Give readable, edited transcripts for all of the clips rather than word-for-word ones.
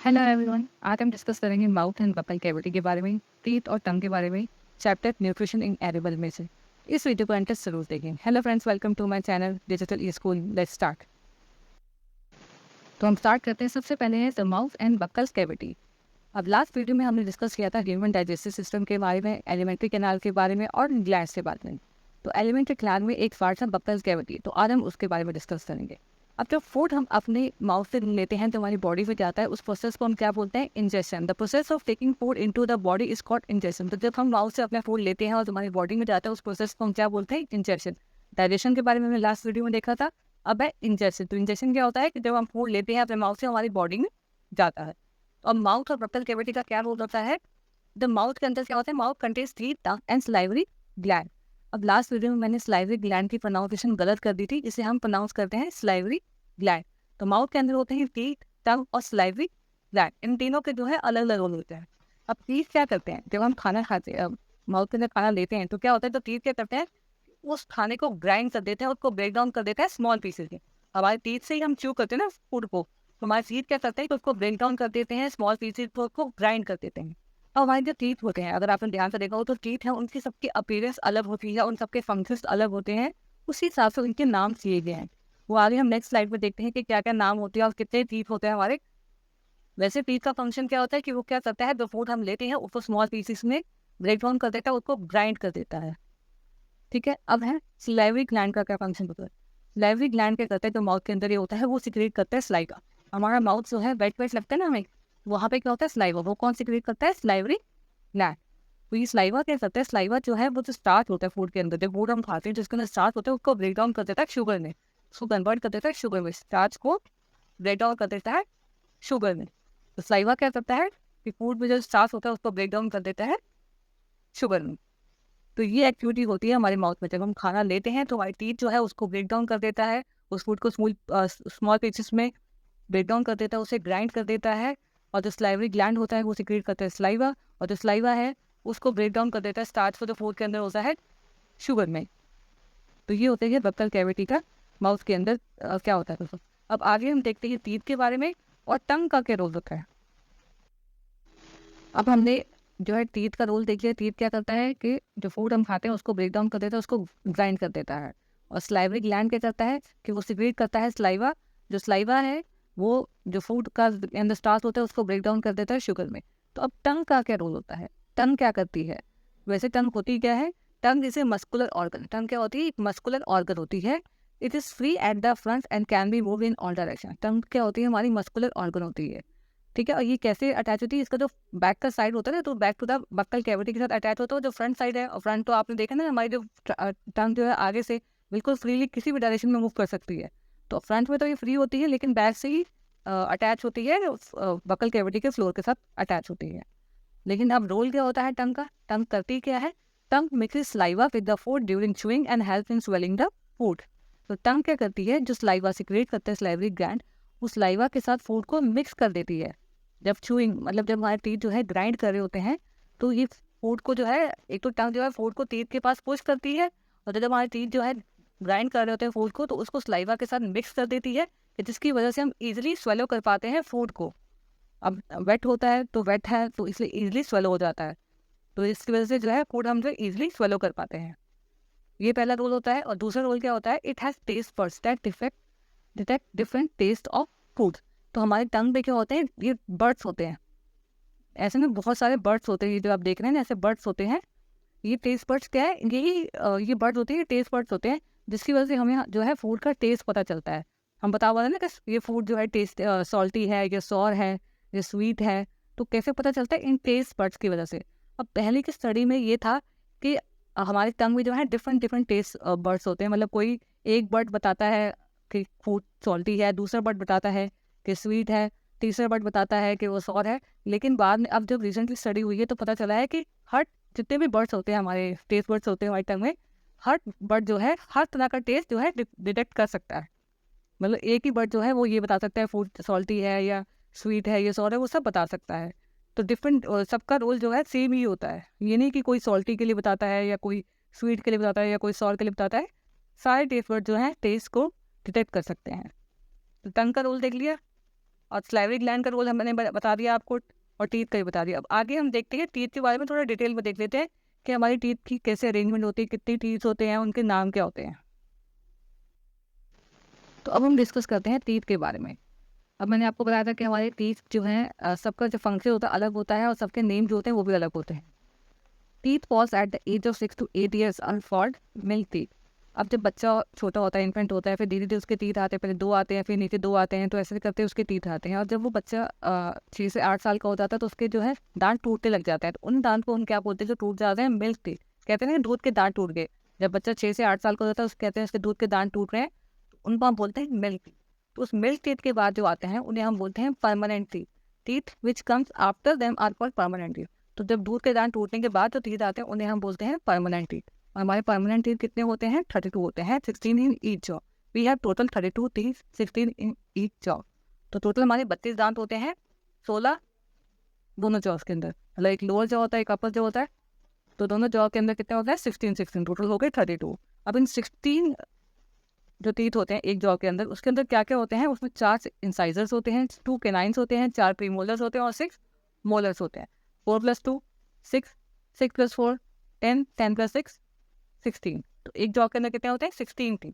Hello everyone, आज हम discuss करेंगे माउथ एंड बकल कैविटी के बारे में, टीथ और टंग के बारे में, चैप्टर न्यूट्रिशन इन एडिबल में से। इस वीडियो को अंत तक जरूर देखें। Hello friends, welcome to my channel digital e school. Let's start. तो हम स्टार्ट करते हैं। सबसे पहले है the mouth and buccals cavity. अब लास्ट वीडियो में हमने डिस्कस किया था ह्यूमन डाइजेस्टिव सिस्टम के बारे में, एलिमेंट्री कैनाल के बारे में और ग्लैंड्स के बारे में। तो एलिमेंट्री कैनाल में एक पार्ट है बकल्स कैविटी, तो आज हम उसके बारे में डिस्कस करेंगे। अब जब फूड हम अपने माउथ से लेते हैं तो हमारी बॉडी में जाता है, उस प्रोसेस को हम क्या बोलते हैं? Injection. The process of taking food into the body is called injection. तो जब हम माउथ से अपना फूड लेते हैं और हमारी बॉडी में जाता है, उस प्रोसेस को हम क्या बोलते हैं? इंजेक्शन। डाइजेशन के बारे में हमने लास्ट वीडियो में देखा था। अब है इंजेक्शन। तो इंजेक्शन क्या होता है कि जब हम फूड लेते हैं अपने माउथ से, हमारी बॉडी में जाता है। और माउथ और बकल कैविटी का क्या रोल होता है? द माउथ के अंदर क्या होता है? Mouth contains teeth, tongue and salivary gland. अब लास्ट वीडियो में मैंने सलाइवरी ग्लैंड की प्रोनाउंसिएशन गलत कर दी थी, इसे हम प्रोनाउंस करते हैं सलाइवरी ग्लैंड। तो माउथ के अंदर होते हैं टीथ, टंग और सलाइवरी ग्लैंड। इन तीनों के जो है अलग अलग रोल होते हैं। अब टीथ क्या करते हैं? जब हम खाना खाते हैं, माउथ के अंदर खाना लेते हैं, तो क्या होता है? तो टीथ क्या करते हैं? उस खाने को ग्राइंड कर देते हैं, उसको ब्रेक डाउन कर देते हैं स्मॉल पीसेस में। हमारे टीथ से ही हम च्यू करते हैं ना फूड को, तो हमारे टीथ क्या करते हैं कि उसको ब्रेक डाउन कर देते हैं स्मॉल पीसेस को, उसको ग्राइंड कर देते हैं। और हमारे जो टीथ होते हैं, अगर आपने ध्यान से देखा हो तो टीथ है, उनकी सबकी अपीयरेंस अलग होती है, उन सबके फंक्शंस अलग होते हैं, उसी हिसाब से उनके नाम दिए गए हैं। वो आगे हम नेक्स्ट स्लाइड में देखते हैं कि क्या क्या नाम होते हैं और कितने टीथ होते हैं हमारे। वैसे टीथ का फंक्शन क्या होता है कि वो क्या करता है? जो फूड हम लेते हैं उसको स्मॉल पीसेस में ब्रेक डाउन कर देता है, उसको ग्राइंड कर देता है। ठीक है। अब है सिलाइवरी ग्लैंड का क्या फंक्शन होता है? सिलाइवरी ग्लैंड क्या करता है? जो माउथ के अंदर ये होता है, वो सिक्रेट करता है सलाइवा। हमारा माउथ जो है वेट वेट लगता है ना हमें, वहाँ पे क्या होता है? सलाइवा। वो कौन सिक्रेट करता है? Salivary gland. तो ये सलाइवा क्या करता है? सलाइवा जो है वो जो स्टार्च होता है फूड के अंदर, जब फूड हम खाते हैं जिसके अंदर स्टार्च होता है, उसको ब्रेक डाउन कर देता है शुगर में, उसको कन्वर्ट कर देता है शुगर में। स्टार्च को ब्रेक डाउन कर देता है शुगर में। तो सलाइवा क्या करता है कि फूड में जो स्टार्च होता है उसको ब्रेक डाउन कर देता है शुगर में। तो ये एक्टिविटी होती है हमारे माउथ में। जब हम खाना लेते हैं तो हमारी टीथ जो है उसको ब्रेक डाउन कर देता है, उस फूड को स्मॉल पीसेस में ब्रेक डाउन कर देता है, उसे ग्राइंड कर देता है। और जो स्लाइवरी ग्लैंड होता है वो सिक्रेट करता है स्लाइवा, और जो स्लाइवा है उसको ब्रेक डाउन कर देता है स्टार्च को, जो फूड के अंदर होता है शुगर में। तो ये होता है बक्कल कैविटी का, माउथ के अंदर क्या होता है दोस्तों। अब आगे हम देखते हैं टीथ के बारे में और टंग का क्या रोल होता है। अब हमने जो है टीथ का रोल देख लिया। टीथ क्या करता है कि जो फूड हम खाते हैं उसको ब्रेक डाउन कर देता है, उसको ग्राइंड कर देता है। और स्लाइवरी ग्लैंड क्या करता है कि वो सिक्रेट करता है स्लाइवा। जो स्लाइवा है वो जो फूड का अंदर स्टार्च होता है उसको ब्रेक डाउन कर देता है शुगर में। तो अब टंग का क्या रोल होता है? टंग क्या करती है? वैसे टंग होती क्या है? Tongue is a muscular organ. Tongue क्या होती है? एक मस्कुलर ऑर्गन होती है। It is free at the front and can be move in all direction. Tongue क्या होती है? हमारी मस्कुलर ऑर्गन होती है। ठीक है। और ये कैसे अटैच होती है? इसका जो बैक का साइड होता है ना, तो back to the buccal cavity के साथ अटैच होता है। जो फ्रंट साइड है, और फ्रंट तो आपने देखा ना, हमारी जो टंग जो है आगे से बिल्कुल फ्रीली किसी भी डायरेक्शन में मूव कर सकती है। तो फ्रंट में तो ये फ्री होती है, लेकिन बैक से ही अटैच होती है, बक्कल कैविटी के फ्लोर के साथ अटैच होती है। लेकिन अब रोल क्या होता है टंग का? टंग करती क्या है? Tongue mixes saliva with the food during chewing and help in swallowing the food. तो टंग क्या करती है? जो सलाइवा सिक्रेट करता है सलाइवरी ग्लैंड, उस सलाइवा के साथ फूड को मिक्स कर देती है। जब चूइंग मतलब जब हमारे टीथ जो है ग्राइंड कर रहे होते हैं, तो ये फूड को जो है, एक तो टंग जो है फूड को टीथ के पास पुश करती है, और जब हमारे टीथ जो है ग्राइंड कर रहे होते हैं फूड को, तो उसको सलाइवा के साथ मिक्स कर देती है, कि जिसकी वजह से हम इजीली स्वेलो कर पाते हैं फूड को। अब वेट होता है तो वेट है तो इसलिए इजीली स्वेलो हो जाता है, तो इसकी वजह से जो है फूड हम जो इजीली स्वेलो कर पाते हैं। ये पहला रोल होता है। और दूसरा रोल क्या होता है? It has taste buds that detect different taste of food. तो हमारे टंग पे क्या होते हैं? ये बर्ड्स होते हैं। ऐसे में बहुत सारे बर्ड्स होते हैं, ये जो आप देख रहे हैं ना, ऐसे बर्ड्स होते हैं। ये टेस्ट बर्ड्स क्या है? यही ये बर्ड्स होते हैं, ये टेस्ट बर्ड्स होते हैं, जिसकी वजह से हमें जो है फूड का टेस्ट पता चलता है। हम बता पा रहे हैं ना कि ये फूड जो है टेस्ट सॉल्टी है, ये सॉर है, ये स्वीट है। तो कैसे पता चलता है? इन टेस्ट बर्ड्स की वजह से। अब पहले की स्टडी में ये था कि हमारे टंग में जो है डिफरेंट डिफरेंट टेस्ट बर्ड्स होते हैं। मतलब कोई एक बर्ड बताता है कि फूड सॉल्टी है, दूसरा बर्ड बताता है कि स्वीट है, तीसरा बर्ड बताता है कि वो सॉर है। लेकिन बाद में अब जब रिसेंटली स्टडी हुई है तो पता चला है कि हर जितने भी बर्ड्स होते हैं, हमारे टेस्ट बर्ड्स होते हैं हमारी टंग में, हर बर्ड जो है हर तरह का टेस्ट जो है डिटेक्ट कर सकता है। मतलब एक ही बर्ड जो है वो ये बता सकता है फूड सॉल्टी है या स्वीट है, ये सॉर है, वो सब बता सकता है। तो डिफरेंट सबका रोल जो है सेम ही होता है। ये नहीं कि कोई सॉल्टी के लिए बताता है या कोई स्वीट के लिए बताता है या कोई सॉर के लिए बताता है। सारे टेस्ट बर्ड जो है टेस्ट को डिटेक्ट कर सकते हैं। तो टंग का रोल देख लिया। और सलाइवरी ग्लैंड का रोल मैंने बता दिया आपको, और टीथ का भी बता दिया। अब आगे हम देखते हैं टीथ के बारे में थोड़ा डिटेल में देख लेते हैं कि हमारी टीथ की कैसे अरेंजमेंट होती है, कितने टीथ होते हैं, उनके नाम क्या होते हैं। तो अब हम डिस्कस करते हैं टीथ के बारे में। अब मैंने आपको बताया था कि हमारे टीथ जो हैं सबका जो फंक्शन होता है अलग होता है, और सबके नेम जो होते हैं वो भी अलग होते हैं। Teeth falls at the age of 6 to 8 years are called milk teeth. अब जब बच्चा छोटा होता है, इन्फेंट होता है, फिर धीरे धीरे उसके टीथ आते हैं, पहले 2 आते हैं, फिर नीचे 2 आते हैं, तो ऐसे करते उसके टीथ आते हैं। और जब वो बच्चा 6 से 8 साल का हो जाता है तो उसके जो है दांत टूटने लग जाते हैं। तो उन दांत को हम क्या बोलते हैं, जो टूट जाते हैं, मिल्क टीथ। कहते हैं ना दूध के दांत टूट गए। जब बच्चा 6 से 8 साल का हो जाता है उसको कहते हैं उसके दूध के दांत टूट रहे हैं, तो उनको हम बोलते हैं मिल्क टीथ। तो उस मिल्क टीथ के बाद जो आते हैं उन्हें हम बोलते हैं permanent teeth. Teeth which comes after them are called permanent teeth. तो जब दूध के दांत टूटने के बाद जो टीथ आते हैं उन्हें हम बोलते हैं परमानेंट टीथ। और हमारे परमानेंट टीथ कितने होते हैं, 32 होते हैं, 16 in each jaw. We have total 32 teeth, 16 in each jaw. तो टोटल हमारे 32 दांत होते हैं, 16 दोनों जॉस के अंदर। मतलब एक लोअर जॉ होता है, एक अपर जॉ होता है, तो दोनों जॉ के अंदर कितने होते हैं, 16 टोटल हो गए 32। अब इन 16 जो टीथ होते हैं एक जॉ के अंदर, उसके अंदर क्या क्या होते हैं, उसमें 4 इंसाइजर्स होते हैं, 2 केनाइन्स होते हैं, 4 प्रीमोलर्स होते हैं और 6 मोलर्स होते हैं। 4 + 2 6, 6 + 4 10, 10 + 6 16। तो एक जॉ के अंदर कितने होते हैं, 16 टीथ।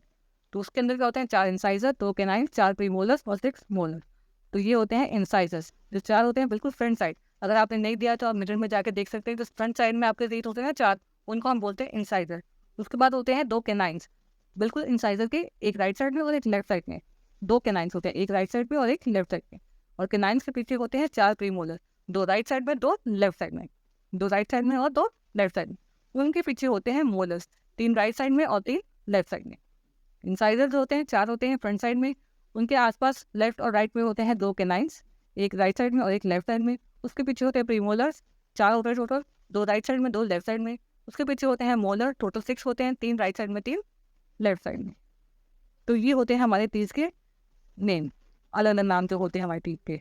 तो उसके अंदर क्या होते हैं, 4 इंसाइजर, 2 केनाइन, 4 प्रीमोलर्स और 6 मोलर। तो ये होते हैं इंसाइजर्स। जो 4 होते हैं बिल्कुल फ्रंट साइड। अगर आपने नहीं दिया तो आप मिडल में जाके देख सकते हैं, जो फ्रंट साइड में आपके टीथ होते हैं ना 4, उनको हम बोलते हैं इंसाइजर। उसके बाद होते हैं 2 केनाइन्स, बिल्कुल इंसाइजर के एक राइट साइड में और एक लेफ्ट साइड में। 2 केनाइन्स होते हैं, एक राइट साइड में और एक लेफ्ट साइड में। और केनाइन्स के पीछे होते हैं 4 प्रीमोलर, 2 राइट साइड में, 2 लेफ्ट साइड में, 2 राइट साइड में और 2 लेफ्ट साइड में। उनके पीछे होते हैं मोलर्स, 3 राइट साइड में और 3 लेफ्ट साइड में। इंसाइजर्स होते हैं 4 होते हैं फ्रंट साइड में, उनके आसपास लेफ्ट और राइट में होते हैं 2 केनाइन्स, एक राइट साइड में और एक लेफ्ट साइड में। उसके पीछे होते हैं प्रीमोलर्स, 4 होते हैं टोटल, 2 राइट साइड में, 2 लेफ्ट साइड में। उसके पीछे होते हैं मोलर, टोटल 6 होते हैं, 3 राइट साइड में, 3 लेफ्ट साइड में। तो ये होते हैं हमारे टीथ के नेम, अलग अलग नाम जो होते हैं हमारे टीथ के।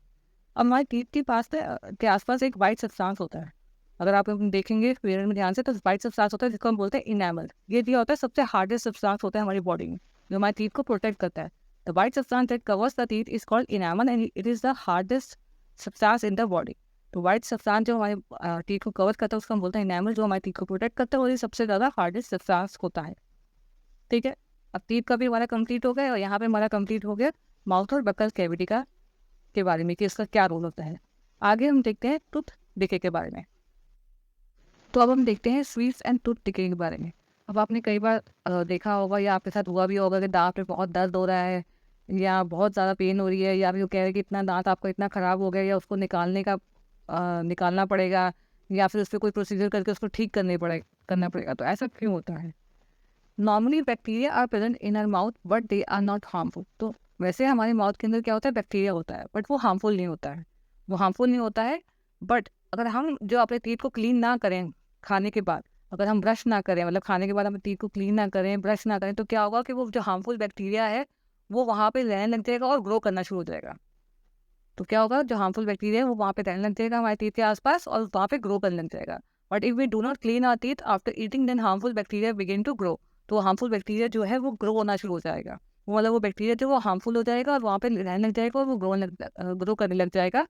अब हमारे टीथ के पास के आसपास एक वाइट सब्सटेंस होता है। अगर आप देखेंगे फिर में ध्यान से तो वाइट सब्सटेंस होता है जिसको हम बोलते हैं इनेमल। ये दिया होता है सबसे हार्डेस्ट सब्सटेंस होता है हमारी बॉडी में, जो हमारे टीथ को प्रोटेक्ट करता है। The white substance that covers the teeth is called enamel and it is the hardest substance in the body. तो वाइट सब्सटेंस जो हमारे टीथ को कवर करता है उसको हम बोलते हैं इनेमल, जो हमारे टीथ को प्रोटेक्ट करता है, और ये सबसे ज़्यादा हार्डेस्ट सब्सटेंस होता है। ठीक है, अब टीथ का भी हमारा कंप्लीट हो गया, और यहाँ पे हमारा कंप्लीट हो गया माउथ और बकल कैविटी का के बारे में कि इसका क्या रोल होता है। आगे हम देखते हैं टूथ डिके के बारे में। तो अब हम देखते हैं स्वीट्स एंड टूथ डिके के बारे में। अब आपने कई बार देखा होगा या आपके साथ हुआ भी होगा कि दांत पे बहुत दर्द हो रहा है, या बहुत ज़्यादा पेन हो रही है, या फिर वो कह रहे हैं कि इतना दांत आपका इतना ख़राब हो गया, या उसको निकालना पड़ेगा, या फिर उस पर कोई प्रोसीजर करके उसको ठीक करना पड़ेगा। तो ऐसा क्यों होता है? Normally bacteria are present in our mouth but they are not harmful. तो वैसे हमारे माउथ के अंदर क्या होता है, बैक्टीरिया होता है, बट वो हार्मफुल नहीं होता है। वो हार्मफुल नहीं होता है, बट अगर हम जो अपने टीथ को क्लीन ना करें खाने के बाद, अगर हम ब्रश ना करें, मतलब खाने के बाद हम टीथ को क्लीन ना करें, ब्रश ना करें, तो क्या होगा कि वो जो हार्मफुल बैक्टीरिया है वो वहाँ पे रहने लग जाएगा और ग्रो करना शुरू हो जाएगा। तो क्या होगा, जो हार्मफुल बैक्टीरिया है वो वहाँ पे रहने लग जाएगा हमारे टीथ के आसपास, और वहाँ पे ग्रो करने लग जाएगा। But if we do not clean our teeth after eating, then harmful bacteria begin to grow. तो हार्मफुल बैक्टीरिया जो है वो ग्रो होना शुरू हो जाएगा। वो मतलब वो बैक्टीरिया जो वो हार्मफुल हो जाएगा और वहाँ पे रहने लग जाएगा और वो ग्रो करने लग जाएगा।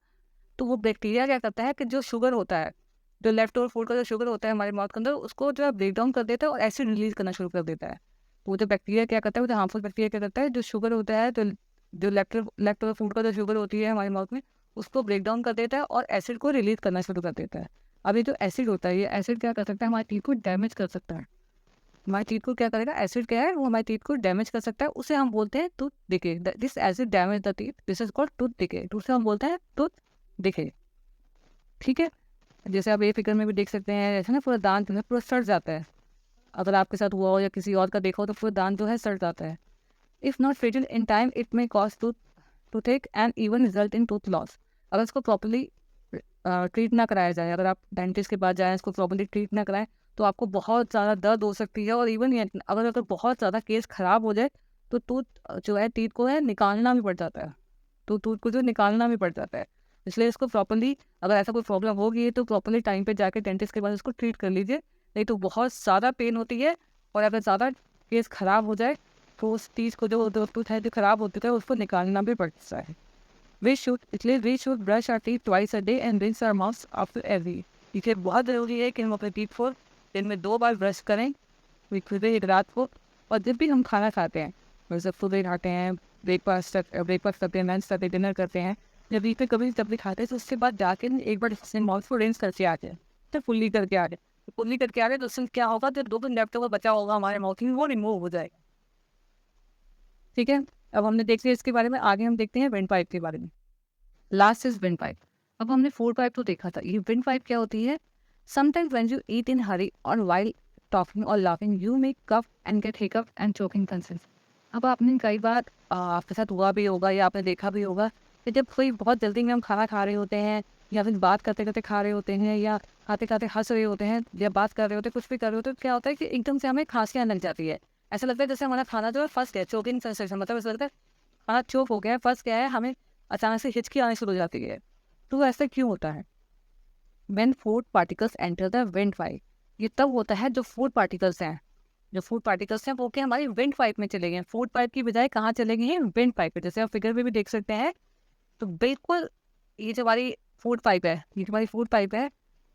तो वो बैक्टीरिया क्या करता है कि जो शुगर होता है, जो लेफ्ट ओवर फूड का जो शुगर होता है हमारे माउथ के अंदर, उसको जो है ब्रेक डाउन कर देता है और एसिड रिलीज करना शुरू कर देता है। तो वो जो बैक्टीरिया क्या करता है, वो जो हार्मफुल बैक्टीरिया क्या करता है, जो शुगर होता है, जो लेफ्ट ओवर फूड का जो शुगर होती है हमारे माउथ में, उसको ब्रेक डाउन कर देता है और एसिड को रिलीज करना शुरू कर देता है। अब ये जो एसिड होता है, ये एसिड क्या कर सकता है, हमारे टीथ को डैमेज कर सकता है। हमारे टीथ को क्या करेगा, एसिड क्या है, वो हमारे टीथ को डैमेज कर सकता है। उसे हम बोलते हैं tooth decay. This acid damage the teeth, this is called tooth decay. तो उसे हम बोलते हैं टूथ डिके। ठीक है, जैसे आप ये फिगर में भी देख सकते हैं, ऐसे ना पूरा दांत जो है पूरा सड़ जाता है। अगर आपके साथ हुआ हो या किसी और का देखा हो तो पूरा दांत जो है सड़ जाता है। If not treated in time it may cause tooth and even result in tooth loss. अगर इसको प्रॉपर्ली ट्रीट ना कराया जाए, अगर आप डेंटिस्ट के पास जाएँ, इसको प्रॉपर्ली ट्रीट ना कराएं, तो आपको बहुत ज़्यादा दर्द हो सकती है। और इवन अगर बहुत ज़्यादा केस ख़राब हो जाए तो टूथ जो है टीथ को है निकालना भी पड़ जाता है। तो टूथ को जो निकालना भी पड़ जाता है। इसलिए इसको प्रॉपर्ली, अगर ऐसा कोई प्रॉब्लम होगी तो प्रॉपर्ली टाइम पे जाके डेंटिस्ट के पास इसको ट्रीट कर लीजिए, नहीं तो बहुत ज़्यादा पेन होती है। और अगर ज़्यादा केस ख़राब हो जाए तो उस चीज़ को जो टूथ है जो ख़राब होती है उसको निकालना भी पड़ता है। We should brush our teeth twice a day and rinse our mouth after every. इसलिए बहुत ज़रूरी है कि हम अपने टीथ को दिन में 2 बार ब्रश करें, सुबह एक रात को। और जब भी हम खाना खाते हैं, जैसे सुबह खाते हैं, ब्रेकफास्ट करते हैं, लंच करते हैं, डिनर करते हैं, जब भी पे कभी जब भी खाते हैं तो उसके बाद जाके एक बार अपने माउथ को रिंस करके आ जाए, तो फुल्ली करके आ जाए। तो फुल्ली करके आ जाए तो उससे क्या होगा, जो 2 दिन लेफ्ट ओवर बचा होगा हमारे माउथ में वो रिमूव हो जाएगा। ठीक है, अब हमने देख लिया इसके बारे में, आगे हम देखते हैं विंड पाइप के बारे में। Last is wind pipe. अब हमने फूड पाइप तो देखा था, ये विंड पाइप क्या होती है? Sometimes when you eat in hurry और वाइल टॉकिंग और laughing you may cough and get hiccup and choking consequence. अब आपने कई बार आपके साथ हुआ भी होगा या आपने देखा भी होगा कि जब कोई बहुत जल्दी में हम खाना खा रहे होते हैं, या फिर बात करते करते खा रहे होते हैं, या खाते खाते हंस रहे होते हैं, या बात कर रहे होते हैं, कुछ भी कर रहे होते हैं, तो क्या होता है कि एकदम से हमें खांसी आने लग जाती है। ऐसा लगता है जैसे हमारा खाना जो है फंस गया, चोकिंग सेंसेशन, मतलब ऐसा लगता है खाना चोक हो गया है, फंस गया है, हमें अचानक से हिचकी आनी शुरू हो जाती है। तो ऐसा क्यों होता है? When food particles enter the wind pipe, ये तब होता है जो फूड पार्टिकल्स हैं, वो क्या हमारी विंड पाइप में चले गए, फूड पाइप की बजाय कहाँ चले गए हैं? विंड पाइप पे। जैसे आप फिगर में भी देख सकते हैं, तो बिल्कुल ये जो हमारी फूड पाइप है,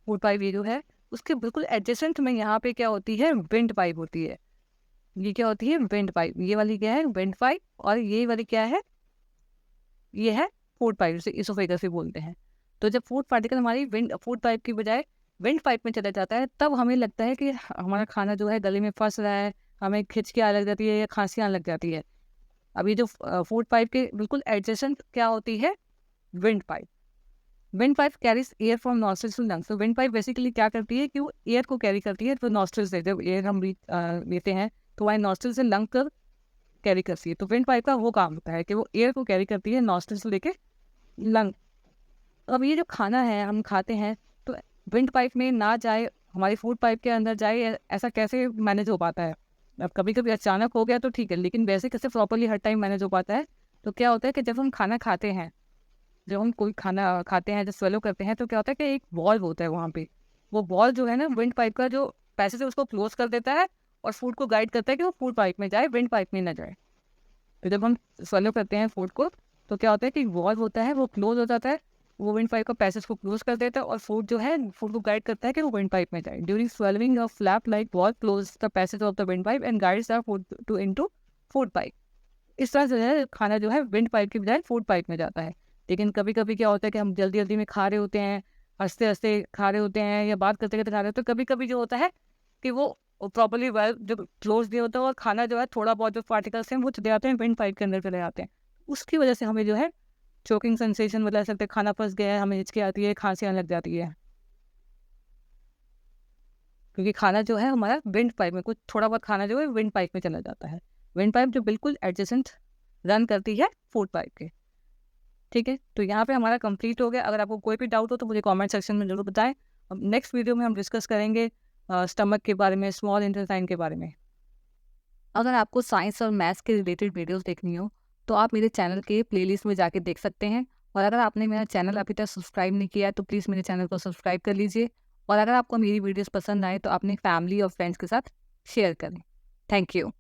फूड पाइप ये जो है, उसके बिल्कुल एडजेसेंट में यहाँ पे क्या होती है? विंड पाइप होती है। ये क्या होती है? Wind pipe. ये वाली क्या है? Wind pipe. और ये वाली क्या है? ये है फूड पाइप, जिसे इसोफेगस भी बोलते हैं। तो जब फूड पार्टिकल हमारी फूड पाइप की बजाय विंड पाइप में चला जाता है, तब हमें लगता है कि हमारा खाना जो है गले में फंस रहा है, हमें खिंचकी आने लग जाती है या खांसी आने लग जाती है। अब ये जो फूड पाइप के बिल्कुल एडजेसेंट क्या होती है? Wind pipe. Wind pipe carries air from nostrils to lungs. तो विंड पाइप बेसिकली क्या करती है कि वो एयर को कैरी करती है, तो नॉस्ट्रिल से जब एयर हम लेते हैं तो वह नॉस्ट्रिल से लंग कर कैरी करती है। तो विंड पाइप का वो काम होता है कि वो एयर को कैरी करती है नॉस्ट्रिल से लेके लंग। अब ये जो खाना है हम खाते हैं, तो विंड पाइप में ना जाए, हमारी फूड पाइप के अंदर जाए, ऐसा कैसे मैनेज हो पाता है? अब कभी कभी अचानक हो गया तो ठीक है, लेकिन वैसे कैसे प्रॉपरली हर टाइम मैनेज हो पाता है? तो क्या होता है कि जब हम खाना खाते हैं, जब हम कोई खाना खाते हैं, जब स्वेलो करते हैं, तो क्या होता है कि एक वॉल्व होता है वहाँ पे। वो वॉल्व जो है ना, विंड पाइप का जो पैसेज है उसको क्लोज कर देता है, और फूड को गाइड करता है कि वो फूड पाइप में जाए, विंड पाइप में ना जाए। तो जब हम स्वेलो करते हैं फूड को, तो क्या होता है कि वॉल्व होता है वो क्लोज हो जाता है, वो विंड पाइप का पैसेज को क्लोज कर देता है, और फूड जो है फूड को गाइड करता है कि वो विंड पाइप में जाए। During swallowing a flap like valve close the passage of the wind pipe and guides the food to into food pipe. इस तरह से जो है खाना जो है विंड पाइप की बजाय फूड पाइप में जाता है। लेकिन कभी कभी क्या होता है कि हम जल्दी जल्दी में खा रहे होते हैं, हंसते हंसते खा रहे होते हैं, या बात करते करते खा रहे होते हैं, तो कभी कभी जो होता है कि वो प्रॉपरली वेल जो क्लोज नहीं होता, और खाना जो है थोड़ा बहुत जो पार्टिकल्स हैं वो चले जाते हैं विंड पाइप के अंदर चले जाते हैं। उसकी वजह से हमें जो है चोकिंग सेंसेशन, मतलब ऐसा लगता है खाना फंस गया है, हमें हिचकी आती है, खांसी आने लग जाती है, क्योंकि खाना जो है हमारा विंड पाइप में, कुछ थोड़ा बहुत खाना जो है विंड पाइप में चला जाता है। विंड पाइप जो बिल्कुल एडजेसेंट रन करती है फूड पाइप के। ठीक है, तो यहाँ पे हमारा कंप्लीट हो गया। अगर आपको कोई भी डाउट हो तो मुझे कमेंट सेक्शन में जरूर बताएं। अब नेक्स्ट वीडियो में हम डिस्कस करेंगे स्टमक के बारे में, स्मॉल इंटेस्टाइन के बारे में। अगर आपको साइंस और मैथ्स के रिलेटेड वीडियोस देखनी हो तो आप मेरे चैनल के प्लेलिस्ट में जाके देख सकते हैं। और अगर आपने मेरा चैनल अभी तक सब्सक्राइब नहीं किया है तो प्लीज़ मेरे चैनल को सब्सक्राइब कर लीजिए। और अगर आपको मेरी वीडियोस पसंद आए तो अपनी फैमिली और फ्रेंड्स के साथ शेयर करें। Thank you.